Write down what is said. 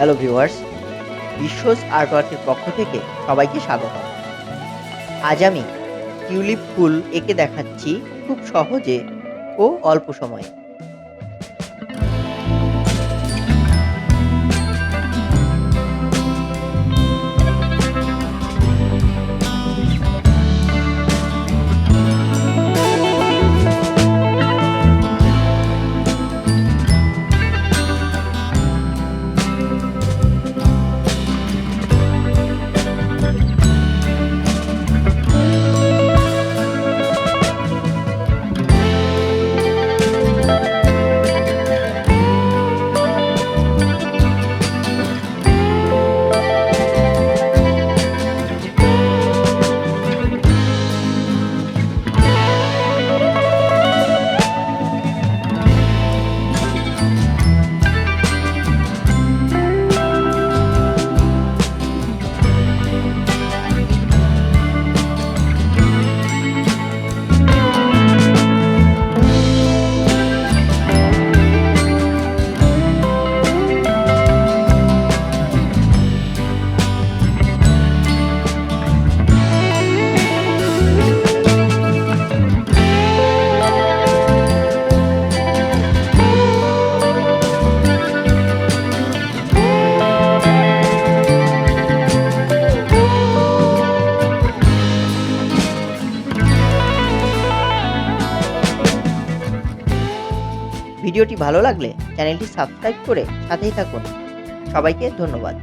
Hello viewers, বিশ্বজ আর্টওয়ার্কের পক্ষ থেকে সবাইকে স্বাগত। আজ আমি টিউলিপ ফুল এঁকে দেখাচ্ছি খুব সহজে ও অল্প সময়ে। ভিডিওটি ভালো লাগলে চ্যানেলটি সাবস্ক্রাইব করে সাথেই থাকুন। সবাইকে ধন্যবাদ।